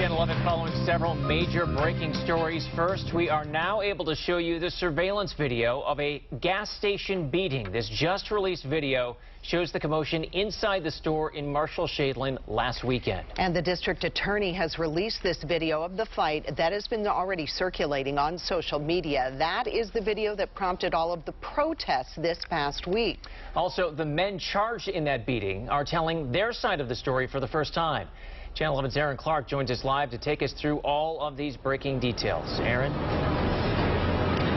Channel 11 following several major breaking stories. First, we are now able to show you the surveillance video of a gas station beating. This just released video shows the commotion inside the store in Marshall-Shadeland last weekend. And the district attorney has released this video of the fight that has been already circulating on social media. That is the video that prompted all of the protests this past week. Also, the men charged in that beating are telling their side of the story for the first time. Channel 11's Aaron Clark joins us live to take us through all of these breaking details. Aaron?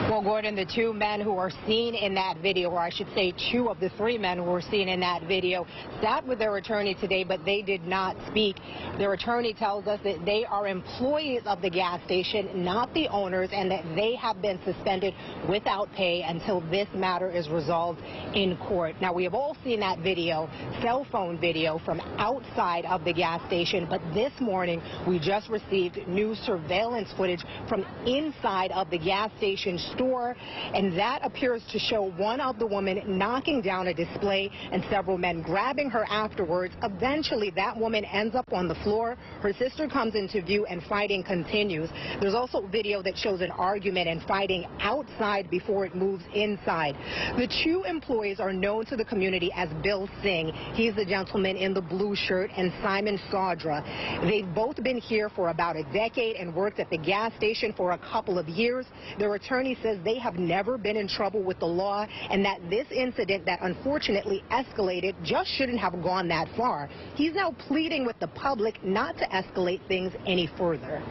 Well, Gordon, the two men who are seen in that video, or I should say two of the three men who were seen in that video, sat with their attorney today, but they did not speak. Their attorney tells us that they are employees of the gas station, not the owners, and that they have been suspended without pay until this matter is resolved in court. Now, we have all seen that video, cell phone video from outside of the gas station, but this morning we just received new surveillance footage from inside of the gas station store, and that appears to show one of the women knocking down a display and several men grabbing her afterwards. Eventually, that woman ends up on the floor. Her sister comes into view and fighting continues. There's also video that shows an argument and fighting outside before it moves inside. The two employees are known to the community as Bill Singh. He's the gentleman in the blue shirt, and Simon Saudra. They've both been here for about a decade and worked at the gas station for a couple of years. Their attorney says they have never been in trouble with the law, and that this incident that unfortunately escalated just shouldn't have gone that far. He's now pleading with the public not to escalate things any further.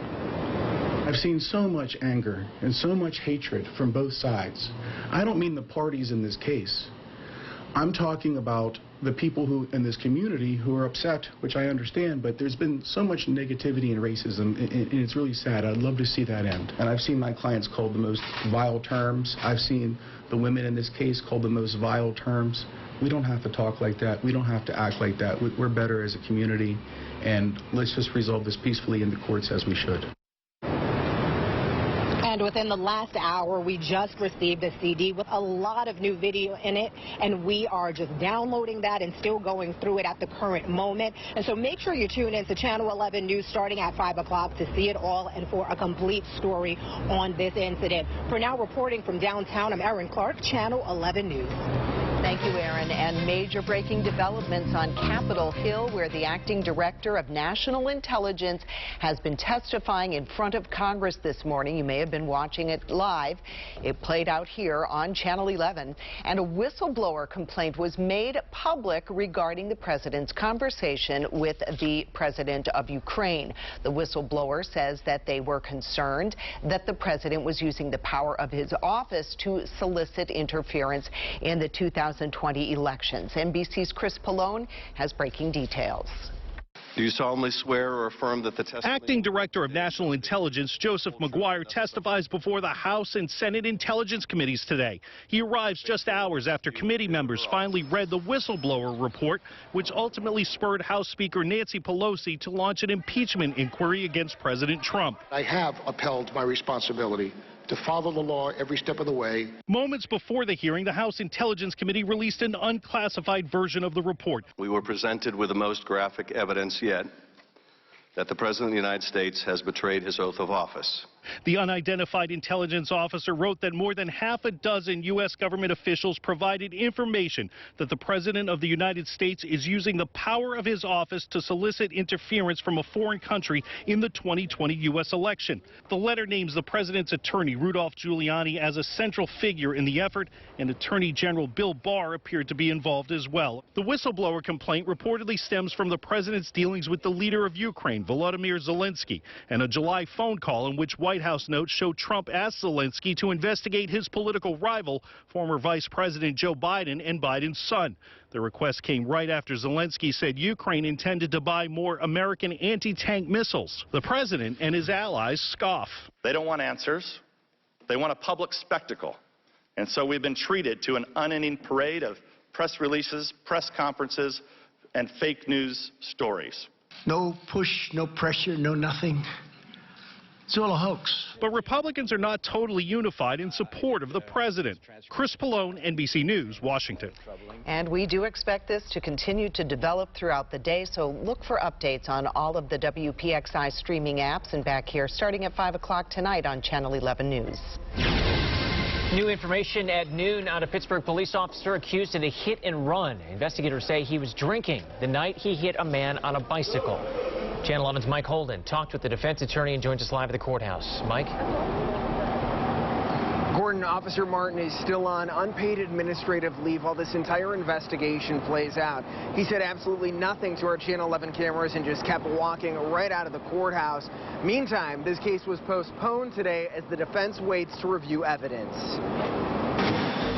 I've seen so much anger and so much hatred from both sides. I don't mean the parties in this case. I'm talking about the people who in this community who are upset, which I understand, but there's been so much negativity and racism, and it's really sad. I'd love to see that end. And I've seen my clients called the most vile terms. I've seen the women in this case called the most vile terms. We don't have to talk like that. We don't have to act like that. We're better as a community, and let's just resolve this peacefully in the courts as we should. And within the last hour, we just received a CD with a lot of new video in it, and we are just downloading that and still going through it at the current moment. And so make sure you tune in to Channel 11 News starting at 5 o'clock to see it all and for a complete story on this incident. For now, reporting from downtown, I'm Aaron Clark, Channel 11 News. Thank you, Aaron. And major breaking developments on Capitol Hill, where the acting director of national intelligence has been testifying in front of Congress this morning. You may have been watching it live. It played out here on Channel 11. And a whistleblower complaint was made public regarding the president's conversation with the president of Ukraine. The whistleblower says that they were concerned that the president was using the power of his office to solicit interference in the 2020 elections. NBC's Chris Pallone has breaking details. Do you solemnly swear or affirm that the testimony... Acting Director of National Intelligence Joseph McGuire testifies before the House and Senate Intelligence Committees today. He arrives just hours after committee members finally read the whistleblower report, which ultimately spurred House Speaker Nancy Pelosi to launch an impeachment inquiry against President Trump. I have upheld my responsibility to follow the law every step of the way. Moments before the hearing, the House Intelligence Committee released an unclassified version of the report. We were presented with the most graphic evidence yet that the President of the United States has betrayed his oath of office. The unidentified intelligence officer wrote that more than half a dozen U.S. government officials provided information that the President of the United States is using the power of his office to solicit interference from a foreign country in the 2020 U.S. election. The letter names the President's attorney, Rudolph Giuliani, as a central figure in the effort, and Attorney General Bill Barr appeared to be involved as well. The whistleblower complaint reportedly stems from the President's dealings with the leader of Ukraine, Volodymyr Zelensky, and a July phone call in which White House notes show Trump asked Zelensky to investigate his political rival, former Vice President Joe Biden, and Biden's son. The request came right after Zelensky said Ukraine intended to buy more American anti-tank missiles. The president and his allies scoff. They don't want answers. They want a public spectacle. And so we've been treated to an unending parade of press releases, press conferences, and fake news stories. No push, no pressure, no nothing. It's all a hoax. But Republicans are not totally unified in support of the president. Chris Pallone, NBC News, Washington. And we do expect this to continue to develop throughout the day, so look for updates on all of the WPXI streaming apps and back here starting at 5 o'clock tonight on Channel 11 News. New information at noon on a Pittsburgh police officer accused of a hit and run. Investigators say he was drinking the night he hit a man on a bicycle. Channel 11's Mike Holden talked with the defense attorney and joins us live at the courthouse. Mike? Gordon, Officer Martin is still on unpaid administrative leave while this entire investigation plays out. He said absolutely nothing to our Channel 11 cameras and just kept walking right out of the courthouse. Meantime, this case was postponed today as the defense waits to review evidence.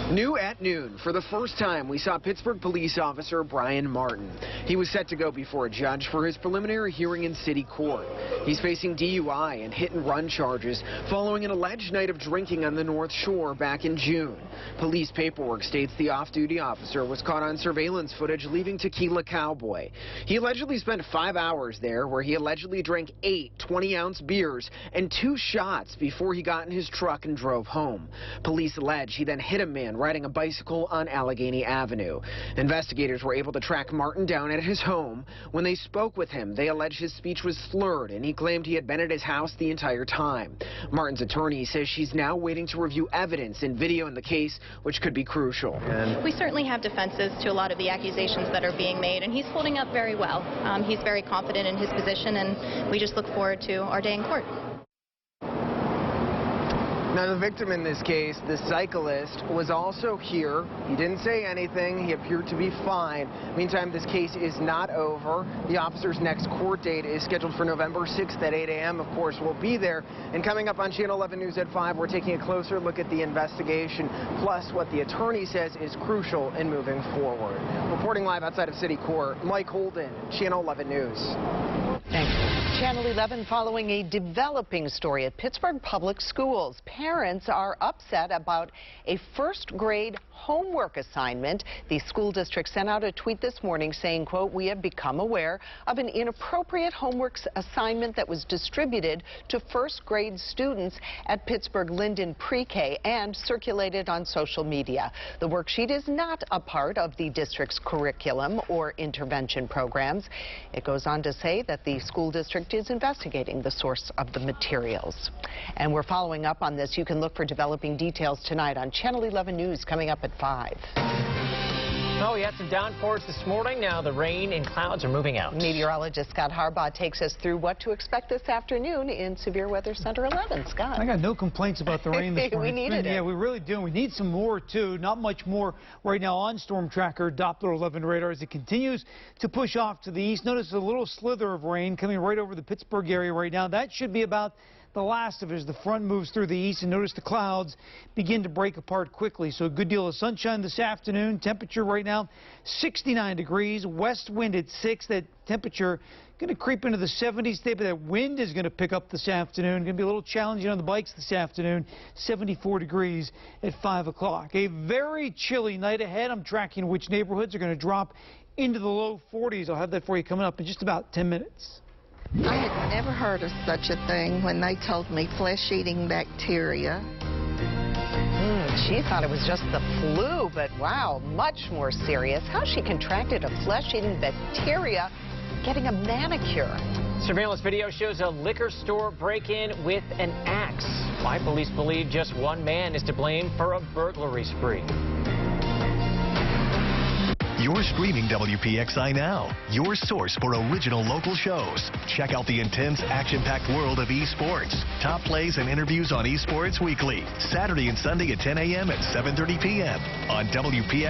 New at noon, for the first time, we saw Pittsburgh police officer Brian Martin. He was set to go before a judge for his preliminary hearing in city court. He's facing DUI and hit-and-run charges following an alleged night of drinking on the North Shore back in June. Police paperwork states the off-duty officer was caught on surveillance footage leaving Tequila Cowboy. He allegedly spent 5 hours there, where he allegedly drank 8 20-ounce beers and 2 shots before he got in his truck and drove home. Police allege he then hit a man riding a bicycle on Allegheny Avenue. Investigators were able to track Martin down at his home. When they spoke with him, they allege his speech was slurred and he claimed he had been at his house the entire time. Martin's attorney says she's now waiting to review evidence and video in the case, which could be crucial. We certainly have defenses to a lot of the accusations that are being made, and he's holding up very well. He's very confident in his position, and we just look forward to our day in court. Now, the victim in this case, the cyclist, was also here. He didn't say anything. He appeared to be fine. Meantime, this case is not over. The officer's next court date is scheduled for November 6th at 8 a.m. Of course, we'll be there. And coming up on Channel 11 News at 5, we're taking a closer look at the investigation, plus what the attorney says is crucial in moving forward. Reporting live outside of City Court, Mike Holden, Channel 11 News. Thanks. Channel 11 following a developing story at Pittsburgh Public Schools. Parents are upset about a first-grade homework assignment. The school district sent out a tweet this morning saying, quote, "We have become aware of an inappropriate homework assignment that was distributed to first-grade students at Pittsburgh Linden Pre-K and circulated on social media. The worksheet is not a part of the district's curriculum or intervention programs." It goes on to say that the school district is investigating the source of the materials. And we're following up on this. You can look for developing details tonight on Channel 11 News coming up at 5. Oh, we had some downpours this morning. Now the rain and clouds are moving out. Meteorologist Scott Harbaugh takes us through what to expect this afternoon in Severe Weather Center 11. Scott. I got no complaints about the rain this morning. We needed it. Yeah, we really do. We need some more, too. Not much more right now on Storm Tracker Doppler 11 radar as it continues to push off to the east. Notice a little slither of rain coming right over the Pittsburgh area right now. That should be about the last of it as the front moves through the east, and notice the clouds begin to break apart quickly. So a good deal of sunshine this afternoon. Temperature right now 69 degrees, west wind at 6. That temperature going to creep into the 70s today, but that wind is going to pick up this afternoon. Going to be a little challenging on the bikes this afternoon. 74 degrees at 5 o'clock. A very chilly night ahead. I'm tracking which neighborhoods are going to drop into the low 40s. I'll have that for you coming up in just about 10 minutes. I had never heard of such a thing when they told me flesh-eating bacteria. She thought it was just the flu, but wow, much more serious. How she contracted a flesh-eating bacteria getting a manicure. Surveillance video shows a liquor store break-in with an axe. Why police believe just one man is to blame for a burglary spree. You're streaming WPXI now, your source for original local shows. Check out the intense, action-packed world of esports. Top plays and interviews on Esports Weekly, Saturday and Sunday at 10 a.m. and 7:30 p.m. on WPXI.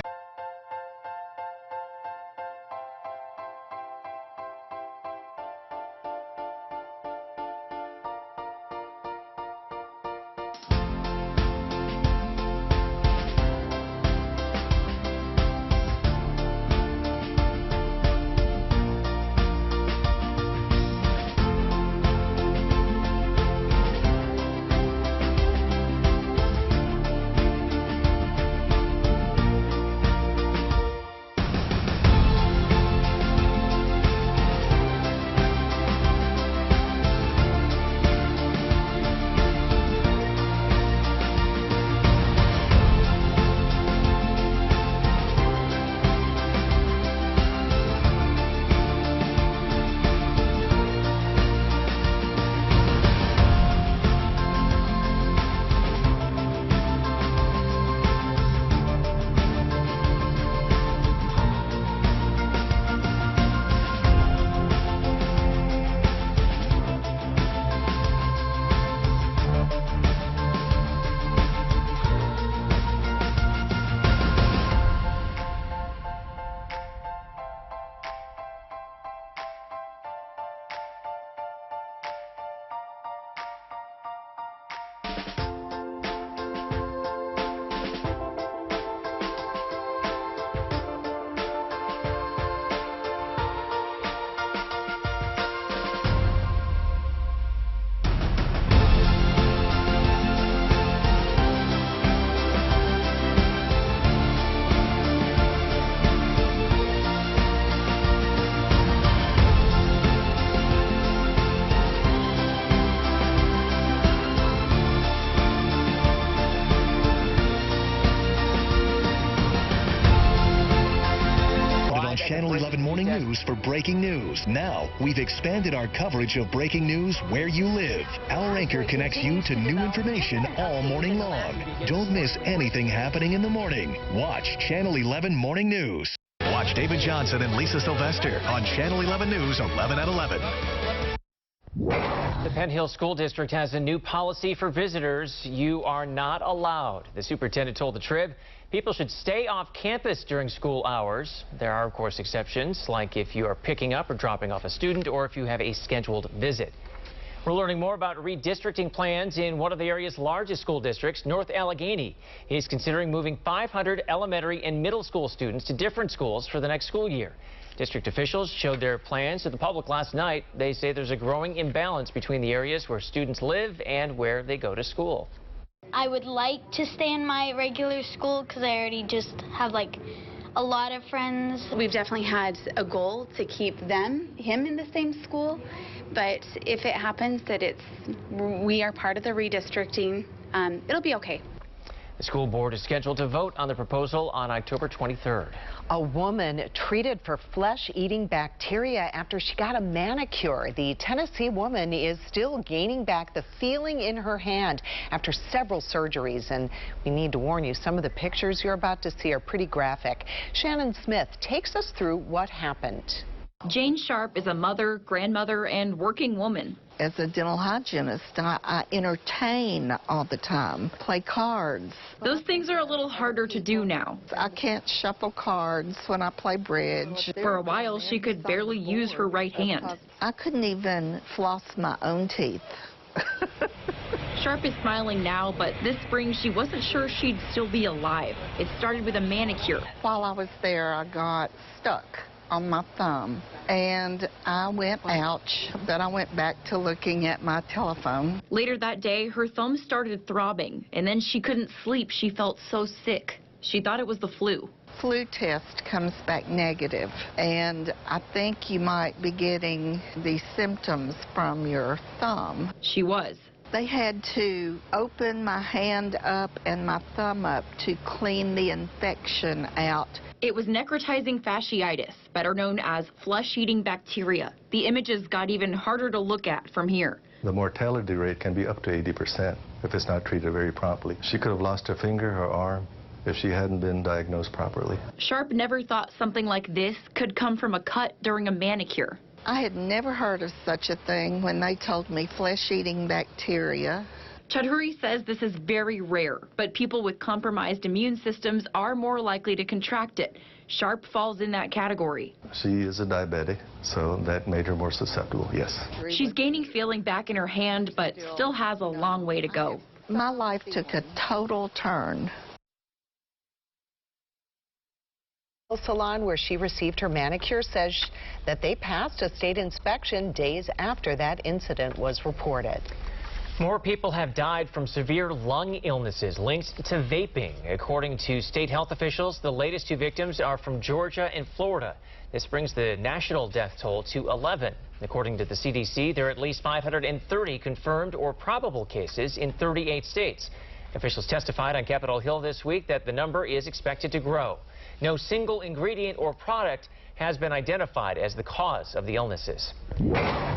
News for breaking news. Now, we've expanded our coverage of breaking news where you live. Our anchor connects you to new information all morning long. Don't miss anything happening in the morning. Watch Channel 11 Morning News. Watch David Johnson and Lisa Sylvester on Channel 11 News 11 at 11. The Penn Hill School District has a new policy for visitors. You are not allowed. The superintendent told the Trib people should stay off campus during school hours. There are, of course, exceptions, like if you are picking up or dropping off a student or if you have a scheduled visit. We're learning more about redistricting plans in one of the area's largest school districts, North Allegheny. He's considering moving 500 elementary and middle school students to different schools for the next school year. District officials showed their plans to the public last night. They say there's a growing imbalance between the areas where students live and where they go to school. I would like to stay in my regular school because I already just have a lot of friends. We've definitely had a goal to keep him in the same school, but if it happens that we are part of the redistricting, it'll be okay. The school board is scheduled to vote on the proposal on October 23rd. A woman treated for flesh-eating bacteria after she got a manicure. The Tennessee woman is still gaining back the feeling in her hand after several surgeries. And we need to warn you, some of the pictures you're about to see are pretty graphic. Shannon Smith takes us through what happened. Jane Sharp is a mother, grandmother, and working woman. As a dental hygienist, I entertain all the time, play cards. Those things are a little harder to do now. I can't shuffle cards when I play bridge. For a while, she could barely use her right hand. I couldn't even floss my own teeth. Sharp is smiling now, but this spring she wasn't sure she'd still be alive. It started with a manicure. While I was there, I got stuck on my thumb, and I went, ouch, but I went back to looking at my telephone. Later that day, her thumb started throbbing, and then she couldn't sleep. She felt so sick. She thought it was the flu. Flu test comes back negative, and I think you might be getting these symptoms from your thumb. She was. They had to open my hand up and my thumb up to clean the infection out. It was necrotizing fasciitis, better known as flesh-eating bacteria. The images got even harder to look at from here. The mortality rate can be up to 80% if it's not treated very promptly. She could have lost her finger, her arm, if she hadn't been diagnosed properly. Sharp never thought something like this could come from a cut during a manicure. I had never heard of such a thing when they told me flesh-eating bacteria. Chowdhury says this is very rare, but people with compromised immune systems are more likely to contract it. Sharp falls in that category. She is a diabetic, so that made her more susceptible, yes. She's gaining feeling back in her hand, but still has a long way to go. My life took a total turn. Salon where she received her manicure says that they passed a state inspection days after that incident was reported. More people have died from severe lung illnesses linked to vaping. According to state health officials, the latest 2 victims are from Georgia and Florida. This brings the national death toll to 11. According to the CDC, there are at least 530 confirmed or probable cases in 38 states. Officials testified on Capitol Hill this week that the number is expected to grow. No single ingredient or product has been identified as the cause of the illnesses.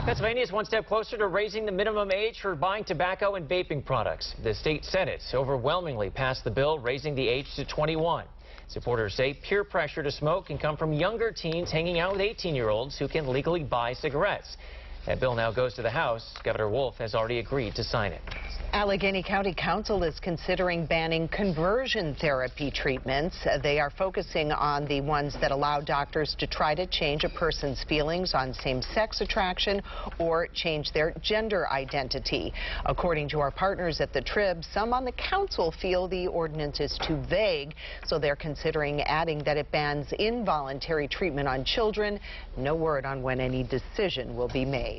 Pennsylvania is one step closer to raising the minimum age for buying tobacco and vaping products. The state Senate overwhelmingly passed the bill raising the age to 21. Supporters say peer pressure to smoke can come from younger teens hanging out with 18-year-olds who can legally buy cigarettes. That bill now goes to the House. Governor Wolf has already agreed to sign it. Allegheny County Council is considering banning conversion therapy treatments. They are focusing on the ones that allow doctors to try to change a person's feelings on same-sex attraction or change their gender identity. According to our partners at the Trib, some on the council feel the ordinance is too vague, so they're considering adding that it bans involuntary treatment on children. No word on when any decision will be made.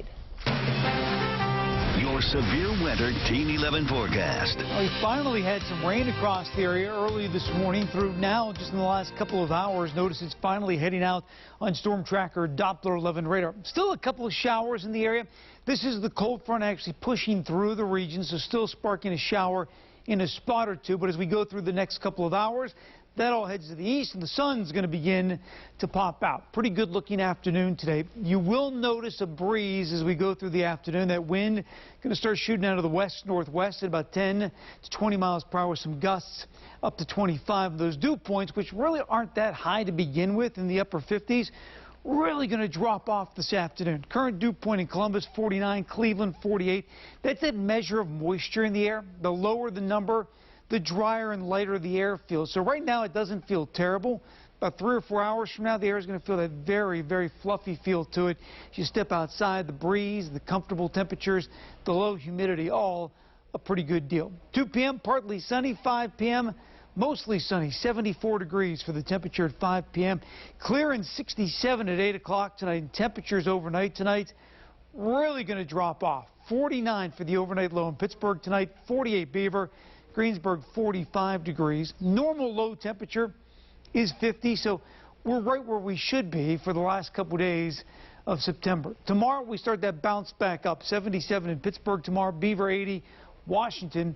Your severe weather Team 11 forecast. We finally had some rain across the area early this morning through now just in the last couple of hours. Notice it's finally heading out on Storm Tracker Doppler 11 radar. Still a couple of showers in the area. This is the cold front actually pushing through the region, so still sparking a shower in a spot or two. But as we go through the next couple of hours, That all heads to the east, and the sun's going to begin to pop out. Pretty good looking afternoon today. You will notice a breeze as we go through the afternoon. That wind going to start shooting out of the west-northwest at about 10 to 20 miles per hour, with some gusts up to 25. Those dew points, which really aren't that high to begin with, in the upper 50s, really going to drop off this afternoon. Current dew point in Columbus, 49, Cleveland, 48. That's that measure of moisture in the air. The lower the number, the drier and lighter the air feels. So right now it doesn't feel terrible. About 3 or 4 hours from now, the air is going to feel that very, very fluffy feel to it. As you step outside, the breeze, the comfortable temperatures, the low humidity, all a pretty good deal. 2 p.m., partly sunny. 5 p.m., mostly sunny, 74 degrees for the temperature at 5 p.m. Clear and 67 at 8 o'clock tonight. And temperatures overnight tonight really going to drop off. 49 for the overnight low in Pittsburgh tonight, 48 Beaver, Greensburg 45 degrees. Normal low temperature is 50, so we're right where we should be for the last couple days of September. Tomorrow we start that bounce back up. 77 in Pittsburgh tomorrow, Beaver 80, Washington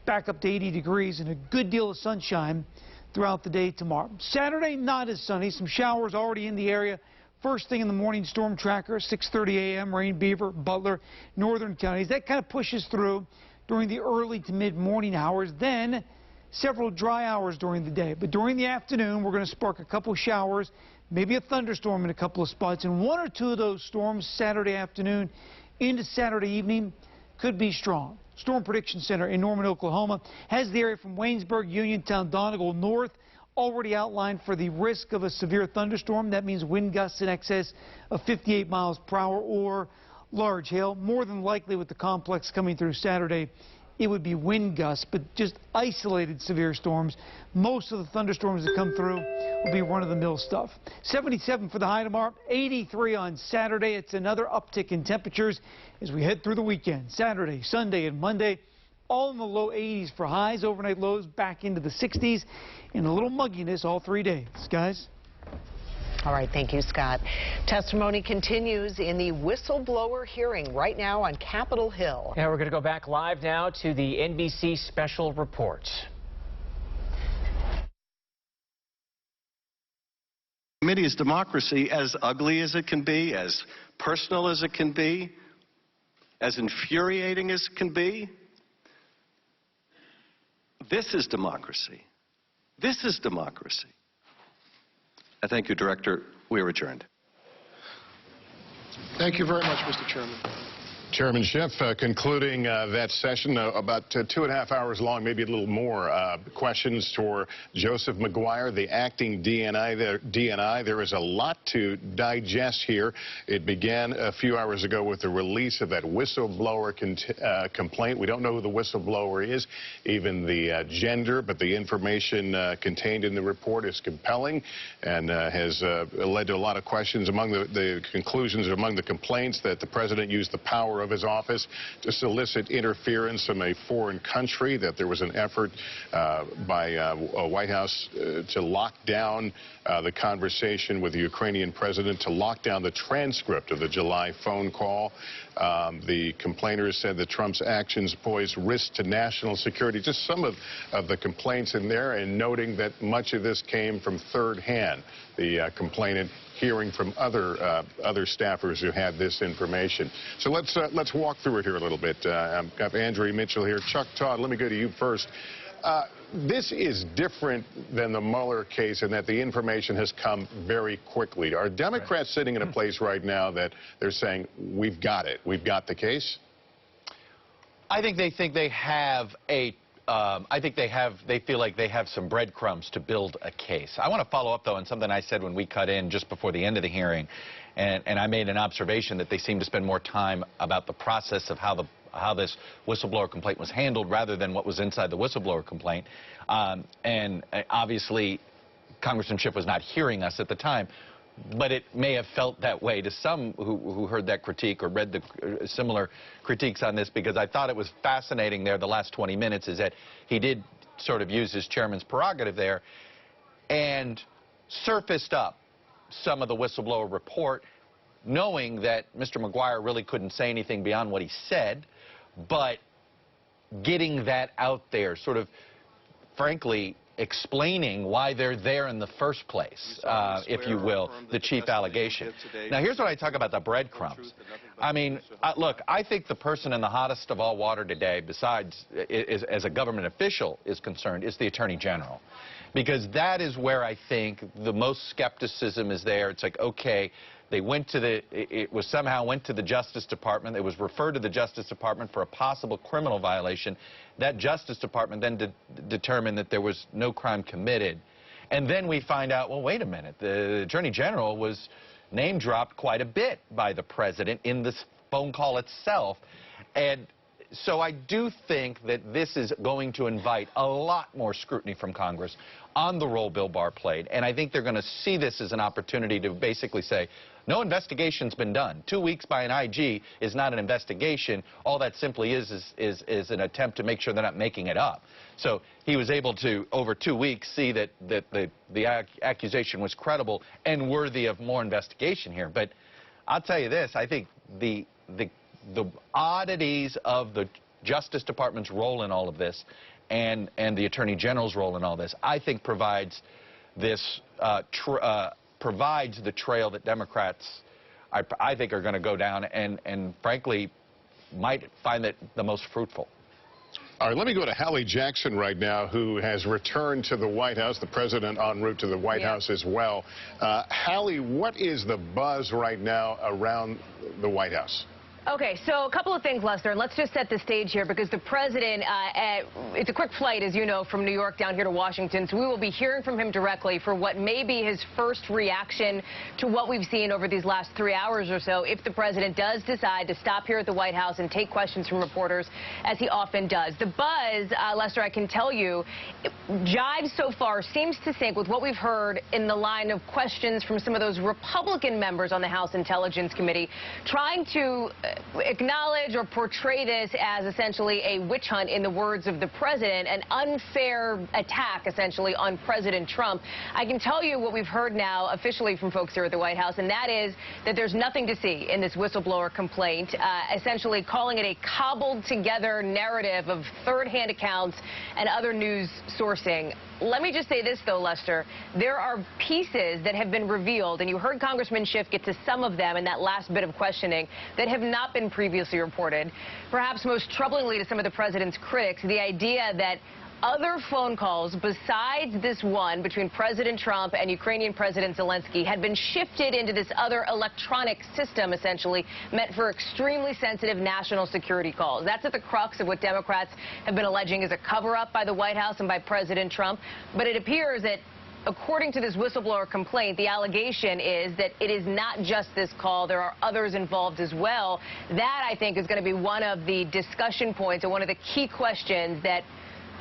back up to 80 degrees, and a good deal of sunshine throughout the day tomorrow. Saturday, not as sunny. Some showers already in the area. First thing in the morning, storm tracker, 6:30 a.m., rain, Beaver, Butler, northern counties. That kind of pushes through during the early to mid-morning hours, then several dry hours during the day. But during the afternoon, we're going to spark a couple showers, maybe a thunderstorm in a couple of spots, and 1 or 2 of those storms Saturday afternoon into Saturday evening could be strong. Storm Prediction Center in Norman, Oklahoma, has the area from Waynesburg, Uniontown, Donegal north already outlined for the risk of a severe thunderstorm. That means wind gusts in excess of 58 miles per hour or large hail. More than likely, with the complex coming through Saturday, it would be wind gusts, but just isolated severe storms. Most of the thunderstorms that come through will be run-of-the-mill stuff. 77 for the high tomorrow, 83 on Saturday. It's another uptick in temperatures as we head through the weekend. Saturday, Sunday, and Monday, all in the low 80s for highs. Overnight lows back into the 60s, and a little mugginess all 3 days. Guys? All right, thank you, Scott. Testimony continues in the whistleblower hearing right now on Capitol Hill. Yeah, we're going to go back live now to the NBC special report. Committee is democracy, as ugly as it can be, as personal as it can be, as infuriating as it can be. This is democracy. This is democracy. I thank you, Director. We are adjourned. Thank you very much, Mr. Chairman. Chairman Schiff, concluding that session, about 2.5 hours long, maybe a little more. Questions for Joseph McGuire, the acting DNI. There is a lot to digest here. It began a few hours ago with the release of that whistleblower complaint. We don't know who the whistleblower is, even the gender, but the information contained in the report is compelling and has led to a lot of questions. Among the conclusions, among the complaints, that the president used the power of his office to solicit interference from a foreign country, that there was an effort by a White House to lock down the conversation with the Ukrainian president, to lock down the transcript of the July phone call. The complainers said that Trump's actions pose risk to national security. Just some of the complaints in there, and noting that much of this came from third hand. The complainant hearing from other staffers who had this information. So let's walk through it here a little bit. I've got Andrea Mitchell here. Chuck Todd, let me go to you first. This is different than the Mueller case in that the information has come very quickly. Are Democrats sitting in a place right now that they're saying, we've got it, we've got the case? I think they have a they feel like they have some breadcrumbs to build a case. I want to follow up, though, on something I said when we cut in just before the end of the hearing, and I made an observation that they seem to spend more time about the process of how this whistleblower complaint was handled rather than what was inside the whistleblower complaint. And obviously, Congressman Schiff was not hearing us at the time. But it may have felt that way to some who heard that critique or read the similar critiques on this, because I thought it was fascinating there the last 20 minutes is that he did sort of use his chairman's prerogative there and surfaced up some of the whistleblower report, knowing that Mr. McGuire really couldn't say anything beyond what he said, but getting that out there, sort of, frankly, explaining why they're there in the first place, if you will, the chief allegation. Now, here's what I talk about the breadcrumbs. I mean, look, I think the person in the hottest of all water today, besides as a government official is concerned, is the Attorney General. Because that is where I think the most skepticism is there. It's like, okay, they went to somehow went to the Justice Department. It was referred to the Justice Department for a possible criminal violation. That Justice Department then determined that there was no crime committed. And then we find out, well, wait a minute, the Attorney General was name-dropped quite a bit by the President in this phone call itself. And so I do think that this is going to invite a lot more scrutiny from Congress on the role Bill Barr played. And I think they're going to see this as an opportunity to basically say, no investigation's been done. 2 weeks by an IG is not an investigation. All that simply is an attempt to make sure they're not making it up. So he was able to, over 2 weeks, see that the accusation was credible and worthy of more investigation here. But I'll tell you this, I think the oddities of the Justice Department's role in all of this and the Attorney General's role in all this, I think provides this provides the trail that Democrats, I think, are going to go down and frankly, might find it the most fruitful. All right, let me go to Hallie Jackson right now, who has returned to the White House, the president en route to the White House as well. Hallie, what is the buzz right now around the White House? Okay, so a couple of things, Lester. Let's just set the stage here because the president, it's a quick flight, as you know, from New York down here to Washington. So we will be hearing from him directly for what may be his first reaction to what we've seen over these last 3 hours or so, if the president does decide to stop here at the White House and take questions from reporters, as he often does. The buzz, Lester, I can tell you, jives so far seems to sync with what we've heard in the line of questions from some of those Republican members on the House Intelligence Committee, trying to acknowledge or portray this as essentially a witch hunt, in the words of the president, an unfair attack essentially on President Trump. I can tell you what we've heard now officially from folks here at the White House, and that is that there's nothing to see in this whistleblower complaint, essentially calling it a cobbled together narrative of third-hand accounts and other news sourcing. Let me just say this, though, Lester. There are pieces that have been revealed, and you heard Congressman Schiff get to some of them in that last bit of questioning, that have not been previously reported. Perhaps most troublingly to some of the president's critics, the idea that other phone calls besides this one between President Trump and Ukrainian President Zelensky had been shifted into this other electronic system, essentially meant for extremely sensitive national security calls. That's at the crux of what Democrats have been alleging is a cover-up by the White House and by President Trump. But it appears that, according to this whistleblower complaint, the allegation is that it is not just this call. There are others involved as well. That, I think, is going to be one of the discussion points and one of the key questions that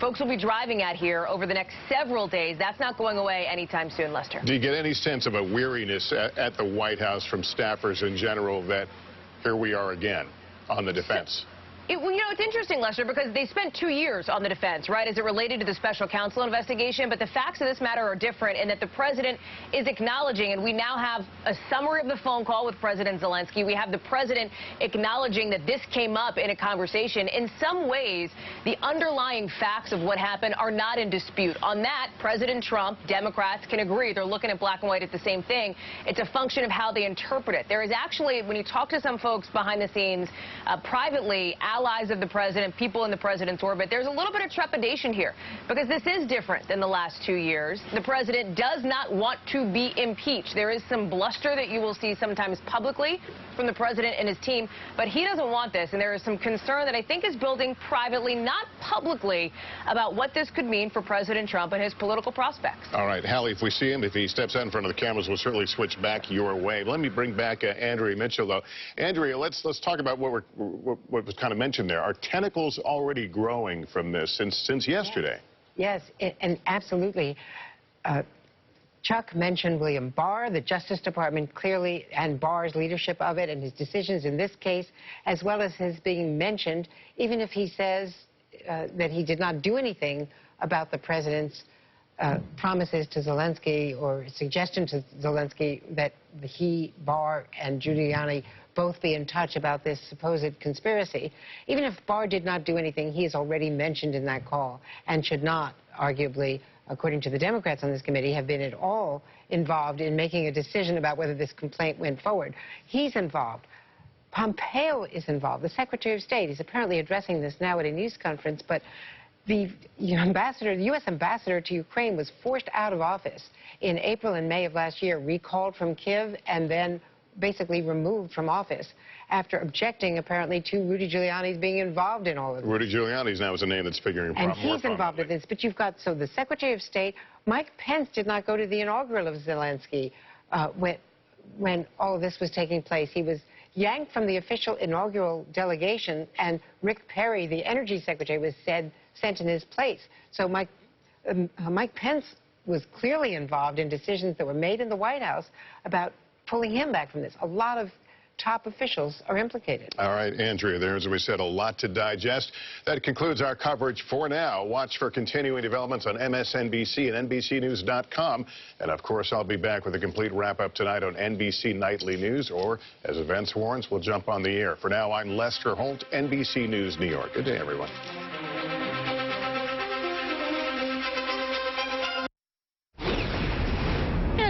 folks will be driving at here over the next several days. That's not going away anytime soon, Lester. Do you get any sense of a weariness at the White House from staffers in general that here we are again on the defense? You know, it's interesting, Lester, because they spent 2 years on the defense, right, as it related to the special counsel investigation. But the facts of this matter are different in that the president is acknowledging, and we now have a summary of the phone call with President Zelensky. We have the president acknowledging that this came up in a conversation. In some ways, the underlying facts of what happened are not in dispute. On that, President Trump, Democrats can agree. They're looking at black and white at the same thing. It's a function of how they interpret it. There is actually, when you talk to some folks behind the scenes, privately, allies of the president, people in the president's orbit, there's a little bit of trepidation here because this is different than the last 2 years. The president does not want to be impeached. There is some bluster that you will see sometimes publicly from the president and his team, but he doesn't want this, and there is some concern that I think is building privately, not publicly, about what this could mean for President Trump and his political prospects. All right, Hallie, if we see him, if he steps out in front of the cameras, we'll certainly switch back your way. Let me bring back Andrea Mitchell, though. Andrea, let's talk about what was kind of mentioned there. Are tentacles already growing from this since yesterday? Yes, and absolutely. Chuck mentioned William Barr, the Justice Department clearly, and Barr's leadership of it and his decisions in this case, as well as his being mentioned, even if he says that he did not do anything about the president's promises to Zelensky or suggestion to Zelensky that he, Barr, and Giuliani both be in touch about this supposed conspiracy. Even if Barr did not do anything, he is already mentioned in that call and should not, arguably, according to the Democrats on this committee, have been at all involved in making a decision about whether this complaint went forward. He's involved. Pompeo is involved, the Secretary of State. He's apparently addressing this now at a news conference, but the U.S. ambassador to Ukraine was forced out of office in April and May of last year, recalled from Kyiv, and then basically removed from office after objecting, apparently, to Rudy Giuliani's being involved in all of this. Rudy Giuliani's now is a name that's figuring and more he's involved in this. But you've got, so the Secretary of State, Mike Pence did not go to the inaugural of Zelensky when all of this was taking place. He was yanked from the official inaugural delegation, and Rick Perry, the energy secretary, was sent in his place. So Mike Pence was clearly involved in decisions that were made in the White House about pulling him back from this. A lot of top officials are implicated. All right, Andrea, there's, as we said, a lot to digest. That concludes our coverage for now. Watch for continuing developments on MSNBC and NBCNews.com. And, of course, I'll be back with a complete wrap-up tonight on NBC Nightly News, or, as events warrants, we'll jump on the air. For now, I'm Lester Holt, NBC News, New York. Good day, everyone.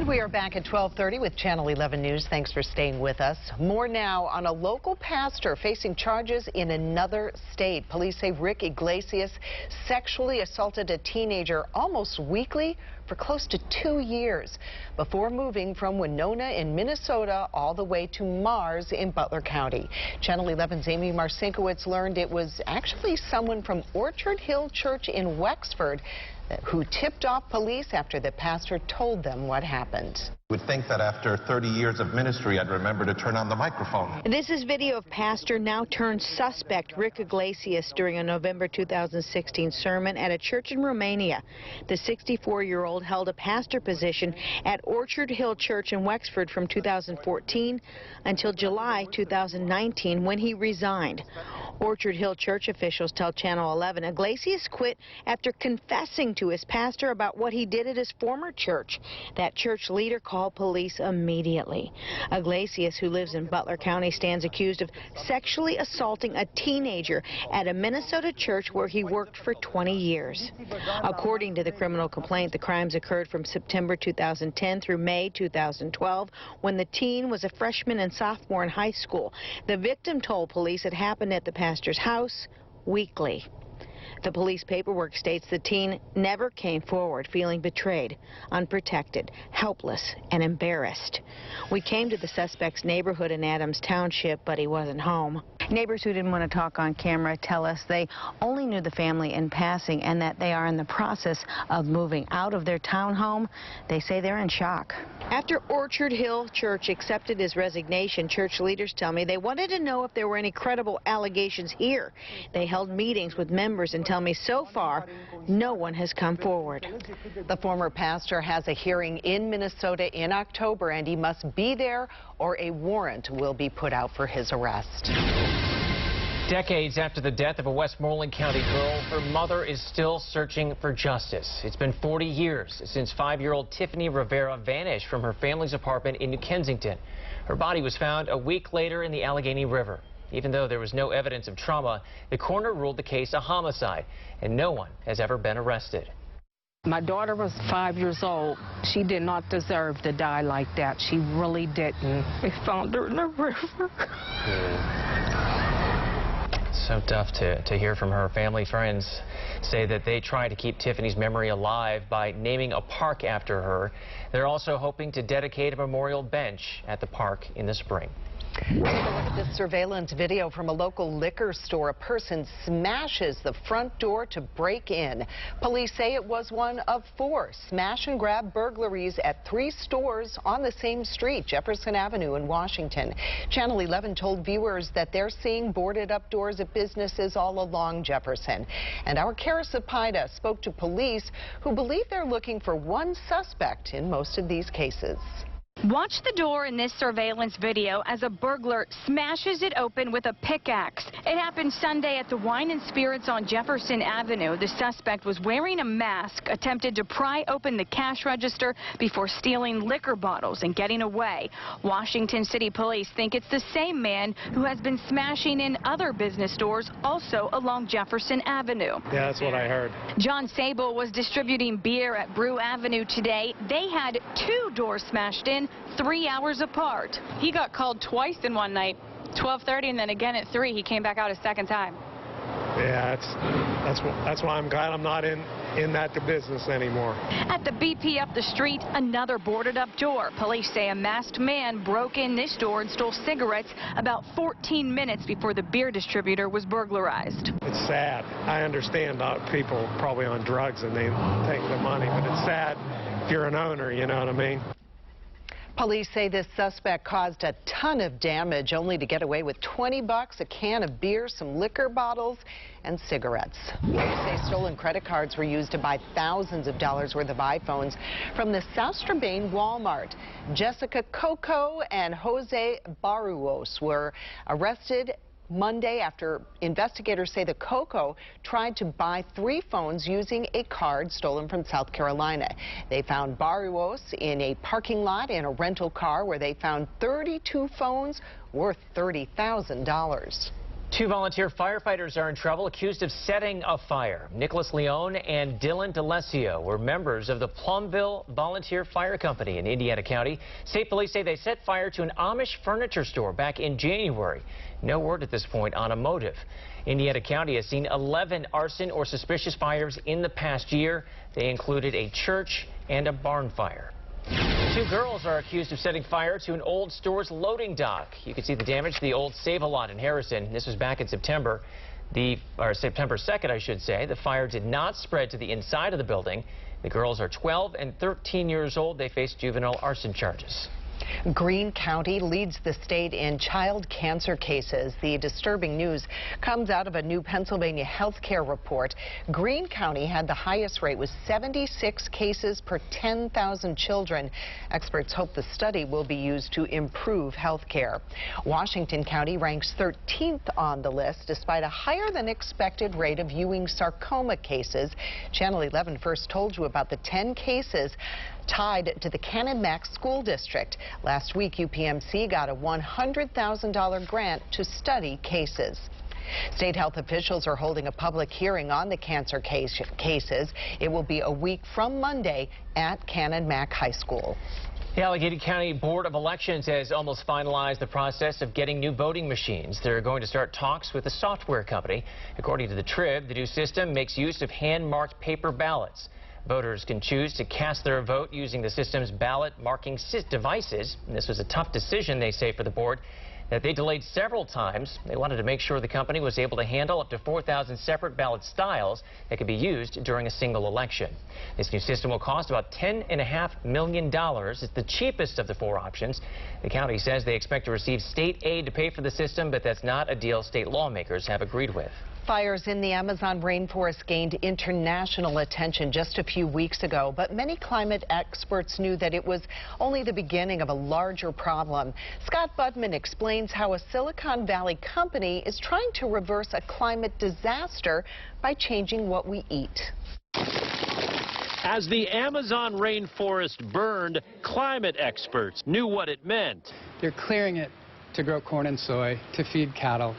We are back at 12:30 with Channel 11 News. Thanks for staying with us. More now on a local pastor facing charges in another state. Police say Rick Iglesias sexually assaulted a teenager almost weekly for close to 2 years before moving from Winona in Minnesota all the way to Mars in Butler County. Channel 11's Amy Marcinkowitz learned it was actually someone from Orchard Hill Church in Wexford who tipped off police after the pastor told them what happened. You would think that after 30 years of ministry, I'd remember to turn on the microphone. This is video of pastor, now turned suspect, Rick Iglesias, during a November 2016 sermon at a church in Romania. The 64-year-old held a pastor position at Orchard Hill Church in Wexford from 2014 until July 2019, when he resigned. Orchard Hill Church officials tell Channel 11 Iglesias quit after confessing to his pastor about what he did at his former church. That church leader called police immediately. Iglesias, who lives in Butler County, stands accused of sexually assaulting a teenager at a Minnesota church where he worked for 20 years. According to the criminal complaint, the crimes occurred from September 2010 through May 2012, when the teen was a freshman and sophomore in high school. The victim told police it happened at the pastor's house weekly. The police paperwork states the teen never came forward, feeling betrayed, unprotected, helpless, and embarrassed. We came to the suspect's neighborhood in Adams Township, but he wasn't home. Neighbors who didn't want to talk on camera tell us they only knew the family in passing and that they are in the process of moving out of their townhome. They say they're in shock. After Orchard Hill Church accepted his resignation, church leaders tell me they wanted to know if there were any credible allegations here. They held meetings with members and tell me so far no one has come forward. The former pastor has a hearing in Minnesota in October, and he must be there or a warrant will be put out for his arrest. Decades after the death of a Westmoreland County girl, her mother is still searching for justice. It's been 40 years since 5-year-old Tiffany Rivera vanished from her family's apartment in New Kensington. Her body was found a week later in the Allegheny River. Even though there was no evidence of trauma, the coroner ruled the case a homicide, and no one has ever been arrested. My daughter was 5 years old. She did not deserve to die like that. She really didn't. We found her in the river. So tough to hear from her. Family friends say that they try to keep Tiffany's memory alive by naming a park after her. They're also hoping to dedicate a memorial bench at the park in the spring. Take a look at this surveillance video from a local liquor store. A person smashes the front door to break in. Police say it was one of 4 smash and grab burglaries at 3 stores on the same street, Jefferson Avenue in Washington. Channel 11 told viewers that they're seeing boarded up doors at businesses all along Jefferson. And our Kara Sapida spoke to police who believe they're looking for one suspect in most of these cases. Watch the door in this surveillance video as a burglar smashes it open with a pickaxe. It happened Sunday at the Wine and Spirits on Jefferson Avenue. The suspect was wearing a mask, attempted to pry open the cash register before stealing liquor bottles and getting away. Washington City Police think it's the same man who has been smashing in other business doors also along Jefferson Avenue. Yeah, that's what I heard. John Sable was distributing beer at Brew Avenue today. They had 2 doors smashed in 3 hours apart. He got called twice in one night, 12:30 and then again at 3. He came back out a second time. Yeah, that's why I'm glad I'm not in that business anymore. At the BP up the street, another boarded up door. Police say a masked man broke in this door and stole cigarettes about 14 minutes before the beer distributor was burglarized. It's sad. I understand people probably on drugs and they take the money, but it's sad if you're an owner, you know what I mean? Police say this suspect caused a ton of damage only to get away with $20, a can of beer, some liquor bottles, and cigarettes. Police say stolen credit cards were used to buy thousands of dollars worth of iPhones from the Sastrabane Walmart. Jessica Coco and Jose Barrios were arrested Monday after investigators say the Coco tried to buy 3 phones using a card stolen from South Carolina. They found Barrios in a parking lot in a rental car where they found 32 phones worth $30,000. 2 volunteer firefighters are in trouble accused of setting a fire. Nicholas Leone and Dylan DeLesio were members of the Plumville Volunteer Fire Company in Indiana County. State police say they set fire to an Amish furniture store back in January. No word at this point on a motive. Indiana County has seen 11 arson or suspicious fires in the past year. They included a church and a barn fire. 2 girls are accused of setting fire to an old store's loading dock. You can see the damage to the old Save-A-Lot in Harrison. This was back in September. September 2nd, I should say. The fire did not spread to the inside of the building. The girls are 12 and 13 years old. They face juvenile arson charges. Greene County leads the state in child cancer cases. The disturbing news comes out of a new Pennsylvania health care report. Greene County had the highest rate with 76 cases per 10,000 children. Experts hope the study will be used to improve health care. Washington County ranks 13th on the list despite a higher than expected rate of Ewing sarcoma cases. Channel 11 first told you about the 10 cases tied to the Cannon-Mack School District. Last week, UPMC got a $100,000 grant to study cases. State health officials are holding a public hearing on the cancer cases. It will be a week from Monday at Cannon-Mack High School. The Allegheny County Board of Elections has almost finalized the process of getting new voting machines. They're going to start talks with a software company. According to the Trib, the new system makes use of hand-marked paper ballots. Voters can choose to cast their vote using the system's ballot marking devices. And this was a tough decision, they say, for the board that they delayed several times. They wanted to make sure the company was able to handle up to 4,000 separate ballot styles that could be used during a single election. This new system will cost about $10.5 million. It's the cheapest of the 4 options. The county says they expect to receive state aid to pay for the system, but that's not a deal state lawmakers have agreed with. Fires in the Amazon rainforest gained international attention just a few weeks ago, but many climate experts knew that it was only the beginning of a larger problem. Scott Budman explains how a Silicon Valley company is trying to reverse a climate disaster by changing what we eat. As the Amazon rainforest burned, climate experts knew what it meant. They're clearing it to grow corn and soy to feed cattle.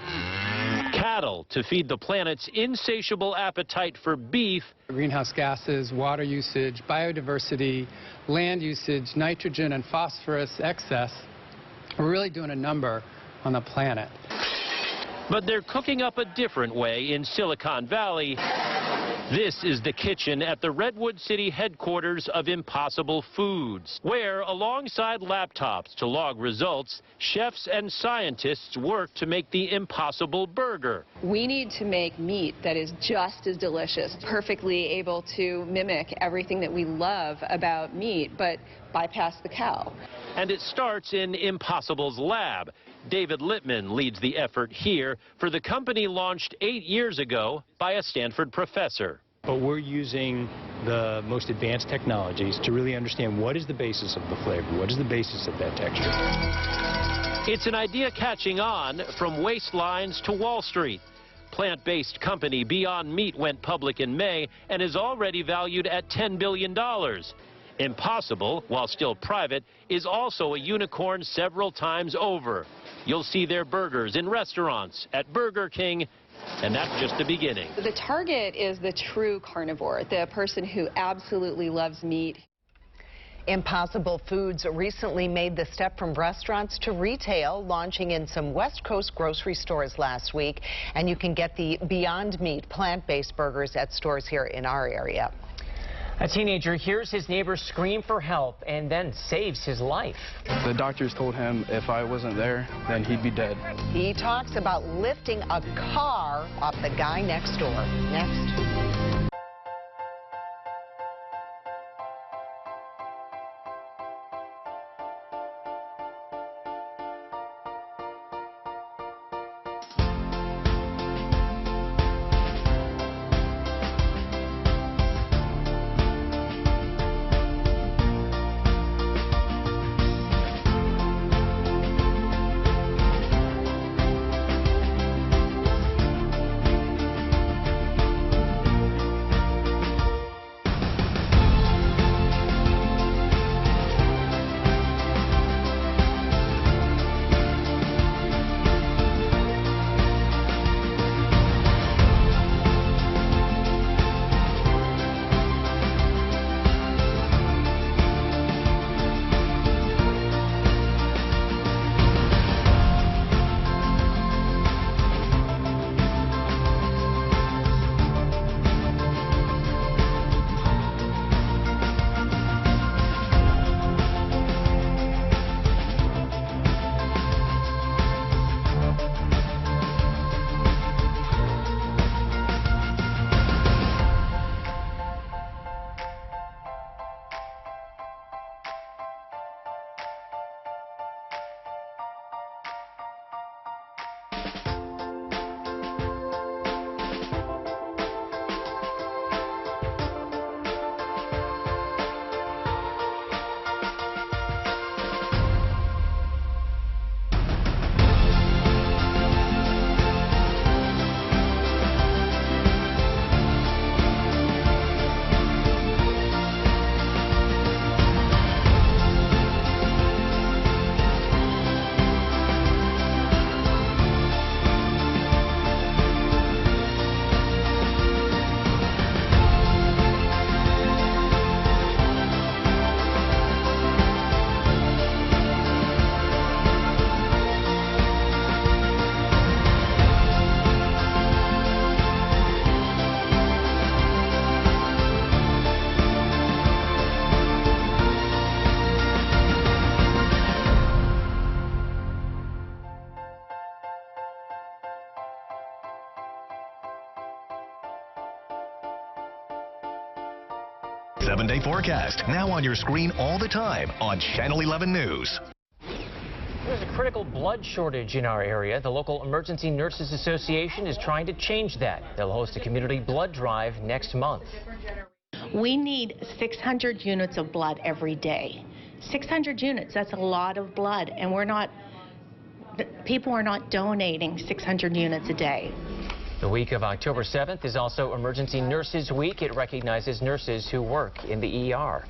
Cattle to feed the planet's insatiable appetite for beef. Greenhouse gases, water usage, biodiversity, land usage, nitrogen and phosphorus excess. We're really doing a number on the planet. But they're cooking up a different way in Silicon Valley. This is the kitchen at the Redwood City headquarters of Impossible Foods, where, alongside laptops to log results, chefs and scientists work to make the Impossible Burger. We need to make meat that is just as delicious, perfectly able to mimic everything that we love about meat, but bypass the cow. And it starts in Impossible's lab. David Littman leads the effort here for the company launched 8 years ago by a Stanford professor. But we're using the most advanced technologies to really understand what is the basis of the flavor, what is the basis of that texture. It's an idea catching on from waistlines to Wall Street. Plant-based company Beyond Meat went public in May and is already valued at $10 billion. Impossible, while still private, is also a unicorn several times over. You'll see their burgers in restaurants, at Burger King, and that's just the beginning. The target is the true carnivore, the person who absolutely loves meat. Impossible Foods recently made the step from restaurants to retail, launching in some West Coast grocery stores last week. And you can get the Beyond Meat plant-based burgers at stores here in our area. A teenager hears his neighbor scream for help and then saves his life. The doctors told him if I wasn't there, then he'd be dead. He talks about lifting a car off the guy next door. Next. Seven-day forecast, now on your screen all the time on Channel 11 News. There's a critical blood shortage in our area. The local Emergency Nurses Association is trying to change that. They'll host a community blood drive next month. We need 600 units of blood every day. 600 units, that's a lot of blood, and people are not donating 600 units a day. The week of October 7th is also Emergency Nurses Week. It recognizes nurses who work in the ER.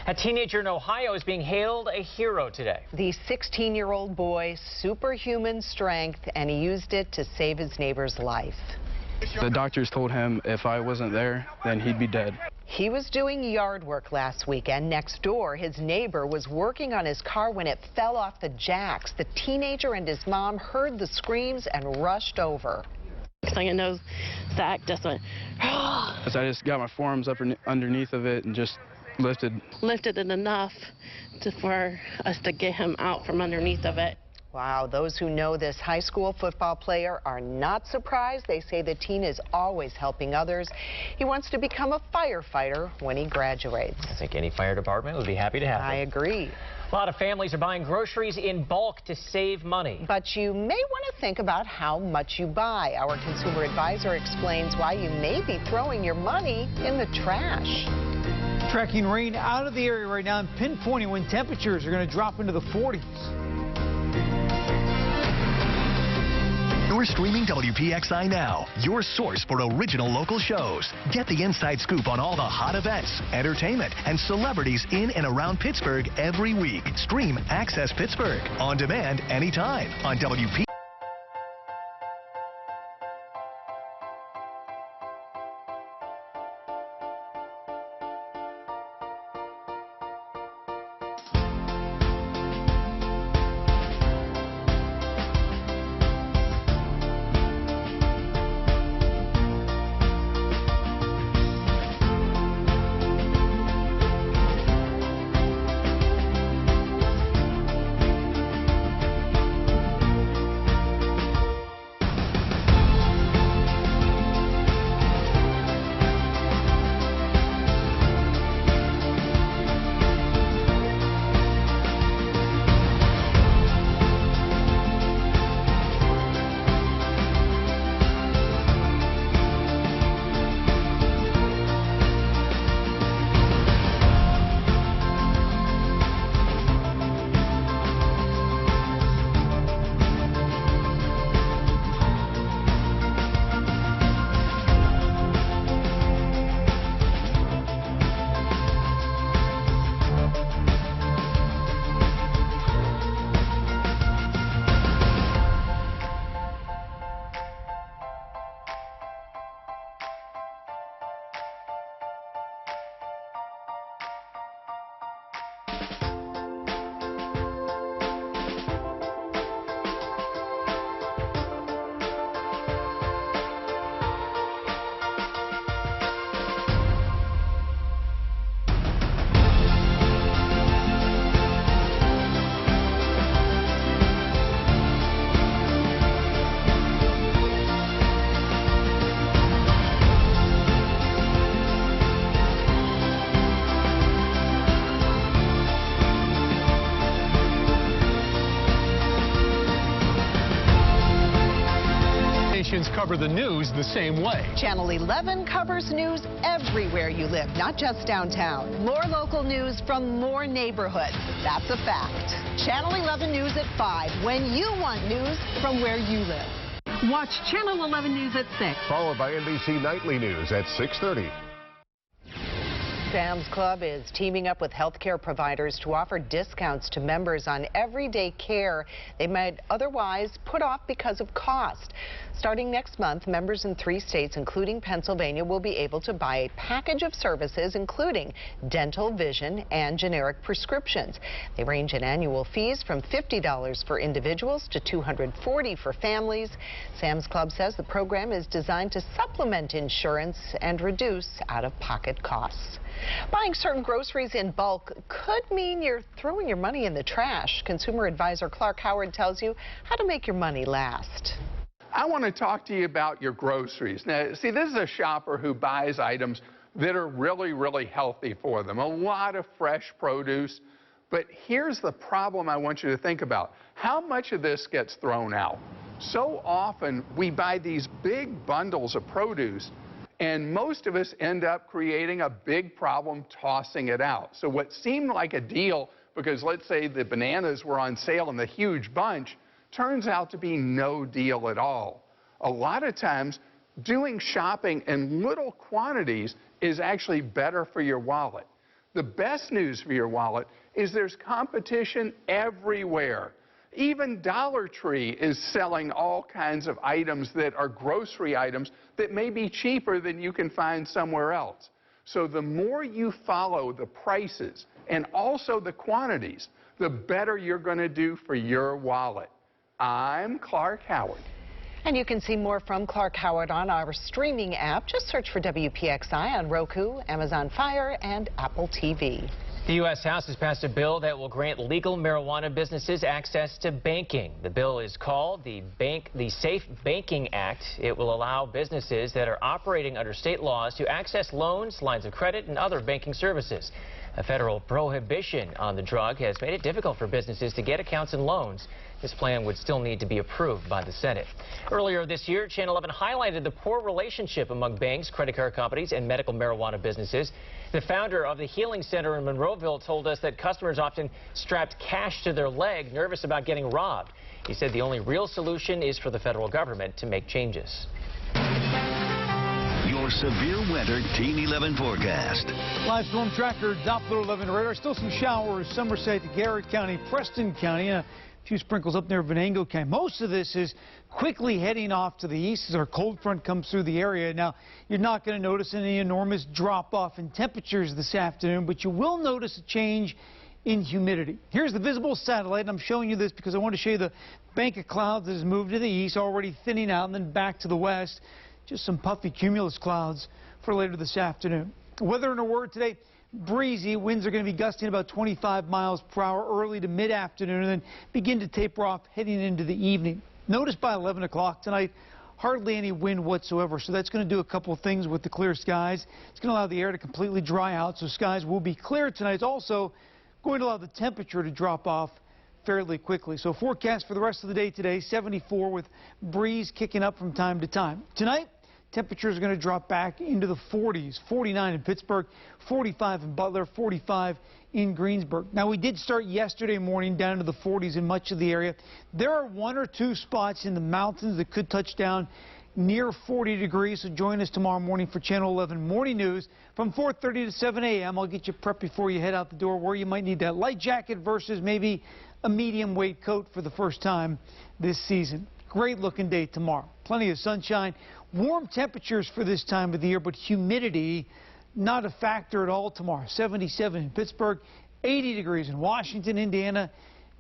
A teenager in Ohio is being hailed a hero today. The 16-year-old boy, superhuman strength, and he used it to save his neighbor's life. The doctors told him if I wasn't there, then he'd be dead. He was doing yard work last weekend. Next door, his neighbor was working on his car when it fell off the jacks. The teenager and his mom heard the screams and rushed over. Next thing I know, Zach just went, So I just got my forearms up underneath of it and just lifted it enough for us to get him out from underneath of it. Wow, those who know this high school football player are not surprised. They say the teen is always helping others. He wants to become a firefighter when he graduates. I think any fire department would be happy to have him. I agree. A lot of families are buying groceries in bulk to save money. But you may want to think about how much you buy. Our consumer advisor explains why you may be throwing your money in the trash. Tracking rain out of the area right now and pinpointing when temperatures are going to drop into the 40s. You're streaming WPXI Now, your source for original local shows. Get the inside scoop on all the hot events, entertainment, and celebrities in and around Pittsburgh every week. Stream Access Pittsburgh on demand anytime on WPXI. Cover the news the same way. Channel 11 covers news everywhere you live, not just downtown. More local news from more neighborhoods. That's a fact. Channel 11 News at 5, when you want news from where you live. Watch Channel 11 News at 6. Followed by NBC Nightly News at 6:30. Sam's Club is teaming up with healthcare providers to offer discounts to members on everyday care they might otherwise put off because of cost. Starting next month, members in 3 states, including Pennsylvania, will be able to buy a package of services, including dental, vision, and generic prescriptions. They range in annual fees from $50 for individuals to $240 for families. Sam's Club says the program is designed to supplement insurance and reduce out-of-pocket costs. Buying certain groceries in bulk could mean you're throwing your money in the trash. Consumer advisor Clark Howard tells you how to make your money last. I want to talk to you about your groceries. Now, see, this is a shopper who buys items that are really, really healthy for them. A lot of fresh produce. But here's the problem I want you to think about. How much of this gets thrown out? So often we buy these big bundles of produce, and most of us end up creating a big problem tossing it out. So what seemed like a deal, because let's say the bananas were on sale in the huge bunch, turns out to be no deal at all. A lot of times, doing shopping in little quantities is actually better for your wallet. The best news for your wallet is there's competition everywhere. Even Dollar Tree is selling all kinds of items that are grocery items that may be cheaper than you can find somewhere else. So the more you follow the prices and also the quantities, the better you're going to do for your wallet. I'm Clark Howard. And you can see more from Clark Howard on our streaming app. Just search for WPXI on Roku, Amazon Fire, and Apple TV. The U.S. House has passed a bill that will grant legal marijuana businesses access to banking. The bill is called the Safe Banking Act. It will allow businesses that are operating under state laws to access loans, lines of credit, and other banking services. A federal prohibition on the drug has made it difficult for businesses to get accounts and loans. This plan would still need to be approved by the Senate. Earlier this year, Channel 11 highlighted the poor relationship among banks, credit card companies, and medical marijuana businesses. The founder of the Healing Center in Monroeville told us that customers often strapped cash to their leg, nervous about getting robbed. He said the only real solution is for the federal government to make changes. Your severe weather Team 11 forecast. Live storm tracker, Doppler 11 radar. Still some showers, Somerset, Garrett County, Preston County, and a few sprinkles up near Venango County. Most of this is quickly heading off to the east as our cold front comes through the area. Now, you're not going to notice any enormous drop-off in temperatures this afternoon, but you will notice a change in humidity. Here's the visible satellite. I'm showing you this because I want to show you the bank of clouds that has moved to the east, already thinning out, and then back to the west. Just some puffy cumulus clouds for later this afternoon. Weather in a word today, breezy. Winds are going to be gusting about 25 miles per hour early to mid-afternoon and then begin to taper off heading into the evening. Notice by 11 o'clock tonight, hardly any wind whatsoever, so that's going to do a couple of things with the clear skies. It's going to allow the air to completely dry out, so skies will be clear tonight. It's also going to allow the temperature to drop off fairly quickly. So forecast for the rest of the day today, 74 with breeze kicking up from time to time. Tonight, temperatures are going to drop back into the 40s, 49 in Pittsburgh, 45 in Butler, 45 in Greensburg. Now, we did start yesterday morning down to the 40s in much of the area. There are one or two spots in the mountains that could touch down near 40 degrees, so join us tomorrow morning for Channel 11 Morning News from 4:30 to 7 a.m. I'll get you prepped before you head out the door where you might need that light jacket versus maybe a medium weight coat for the first time this season. Great looking day tomorrow. Plenty of sunshine. Warm temperatures for this time of the year, but humidity not a factor at all tomorrow. 77 in Pittsburgh, 80 degrees in Washington, Indiana.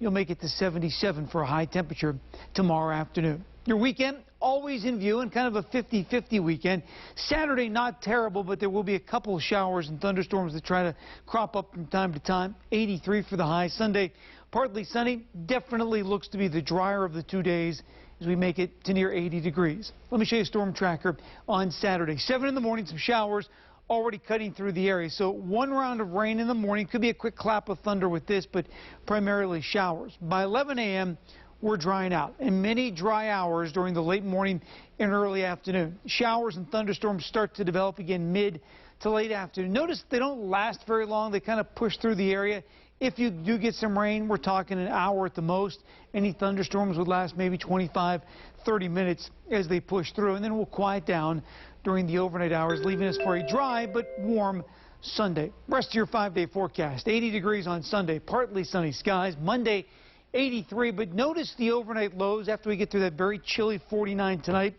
You'll make it to 77 for a high temperature tomorrow afternoon. Your weekend always in view and kind of a 50-50 weekend. Saturday not terrible, but there will be a couple of showers and thunderstorms that try to crop up from time to time. 83 for the high. Sunday partly sunny. Definitely looks to be the drier of the 2 days as we make it to near 80 degrees. Let me show you a storm tracker on Saturday. 7 in the morning, some showers already cutting through the area. So one round of rain in the morning. Could be a quick clap of thunder with this, but primarily showers. By 11 a.m., we're drying out, and many dry hours during the late morning and early afternoon. Showers and thunderstorms start to develop again mid to late afternoon. Notice they don't last very long. They kind of push through the area. If you do get some rain, we're talking an hour at the most. Any thunderstorms would last maybe 25, 30 minutes as they push through, and then we'll quiet down during the overnight hours, leaving us for a dry but warm Sunday. Rest of your 5-day forecast. 80 degrees on Sunday, partly sunny skies. Monday, 83, but notice the overnight lows after we get through that very chilly 49 tonight.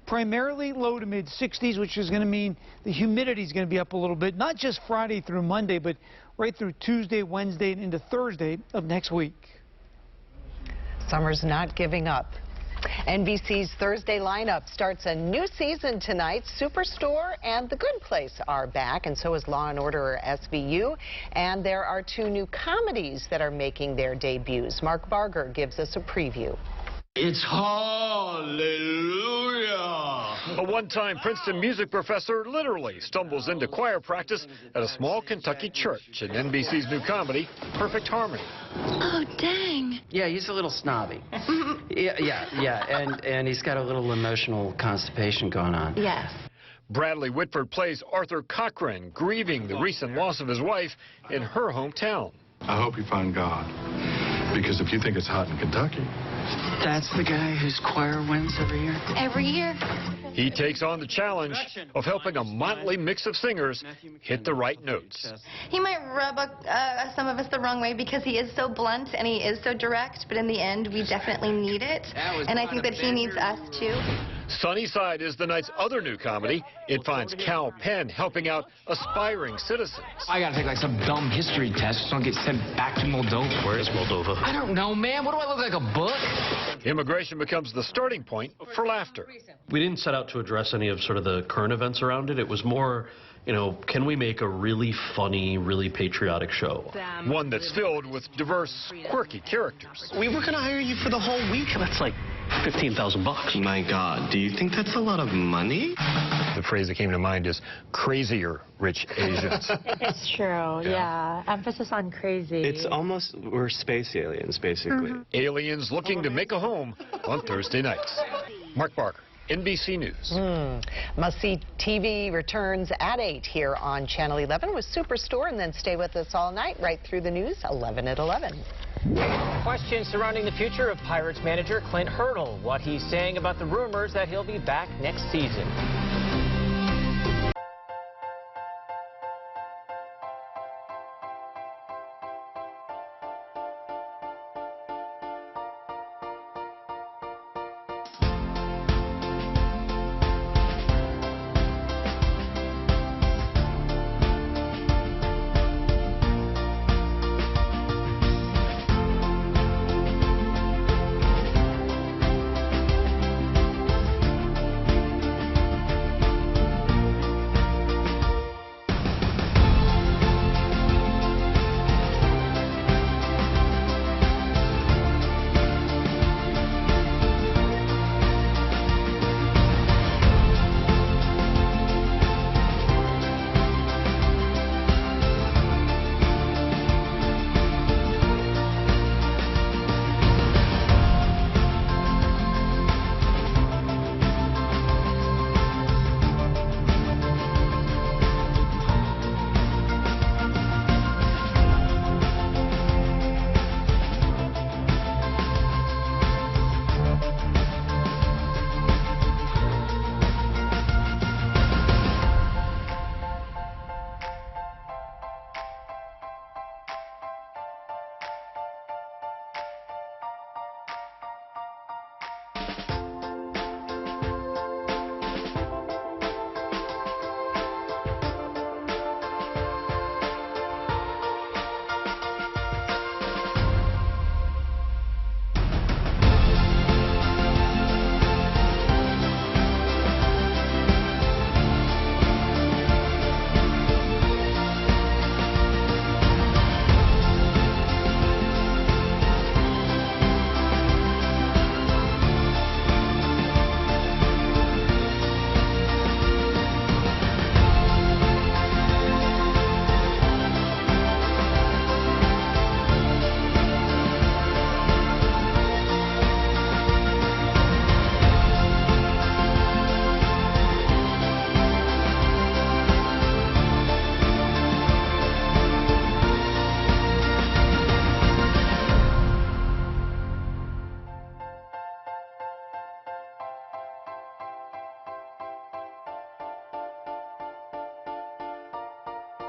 Primarily low to mid 60s, which is going to mean the humidity is going to be up a little bit, not just Friday through Monday, but right through Tuesday, Wednesday, and into Thursday of next week. Summer's not giving up. NBC's Thursday lineup starts a new season tonight. Superstore and The Good Place are back, and so is Law & Order SVU. And there are 2 new comedies that are making their debuts. Mark Barger gives us a preview. It's hallelujah. A one-time Princeton music professor literally stumbles into choir practice at a small Kentucky church in NBC's new comedy, Perfect Harmony. Oh, dang. Yeah, he's a little snobby. And he's got a little emotional constipation going on. Yes. Bradley Whitford plays Arthur Cochran, grieving the recent loss of his wife in her hometown. I hope you find God, because if you think it's hot in Kentucky... That's the guy whose choir wins every year? Every year. He takes on the challenge of helping a motley mix of singers hit the right notes. He might rub some of us the wrong way because he is so blunt and he is so direct, but in the end, we definitely need it. And I think that he needs us too. Sunnyside is the night's other new comedy. It finds Cal Penn helping out aspiring citizens. I gotta take like some dumb history test so I don't get sent back to Moldova. Where is Moldova? I don't know, man. What do I look like, a book? Immigration becomes the starting point for laughter. We didn't set out to address any of sort of the current events around it. It was more, you know, can we make a really funny, really patriotic show? One that's filled with diverse, quirky characters. We were gonna hire you for the whole week. That's like $15,000. My God, do you think that's a lot of money? The phrase that came to mind is crazier rich Asians. It's true, yeah. Emphasis on crazy. It's almost, we're space aliens, basically. Aliens looking to make a home on Thursday nights. Mark Barker, NBC News. Must-see TV returns at 8 here on Channel 11 with Superstore, and then stay with us all night right through the news, 11 at 11. Questions surrounding the future of Pirates manager Clint Hurdle. What he's saying about the rumors that he'll be back next season.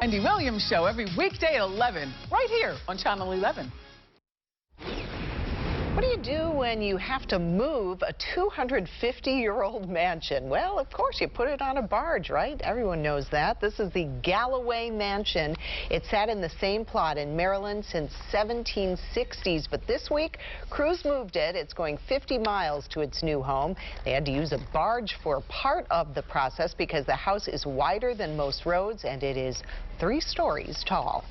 Andy Williams Show every weekday at 11, right here on Channel 11. What do you do when you have to move a 250-year-old mansion? Well, of course, you put it on a barge, right? Everyone knows that. This is the Galloway Mansion. It sat in the same plot in Maryland since 1760s, but this week, crews moved it. It's going 50 miles to its new home. They had to use a barge for part of the process because the house is wider than most roads, and it is 3 stories tall.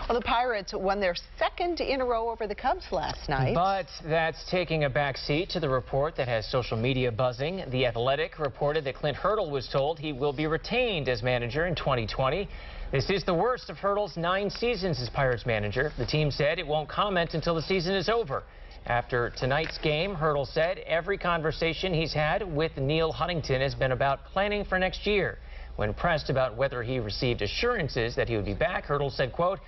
Well, the Pirates won their second in a row over the Cubs last night. But that's taking a back seat to the report that has social media buzzing. The Athletic reported that Clint Hurdle was told he will be retained as manager in 2020. This is the worst of Hurdle's 9 seasons as Pirates manager. The team said it won't comment until the season is over. After tonight's game, Hurdle said every conversation he's had with Neil Huntington has been about planning for next year. When pressed about whether he received assurances that he would be back, Hurdle said, quote,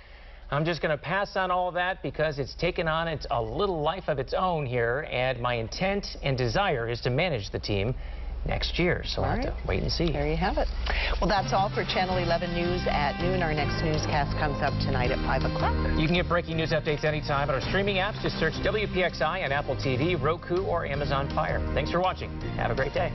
"I'm just going to pass on all that because it's taken on a little life of its own here, and my intent and desire is to manage the team." next year. So we'll have to wait and see. There you have it. Well, that's all for Channel 11 News at noon. Our next newscast comes up tonight at 5 o'clock. You can get breaking news updates anytime at our streaming apps. Just search WPXI on Apple TV, Roku, or Amazon Fire. Thanks for watching. Have a great day.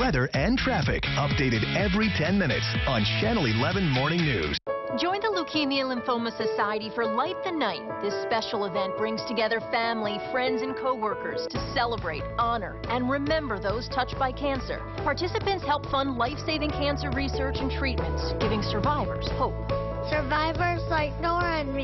Weather and traffic updated every 10 minutes on Channel 11 Morning News. Join the Leukemia Lymphoma Society for Light the Night. This special event brings together family, friends, and co-workers to celebrate, honor, and remember those touched by cancer. Participants help fund life-saving cancer research and treatments, giving survivors hope. Survivors like Nora and me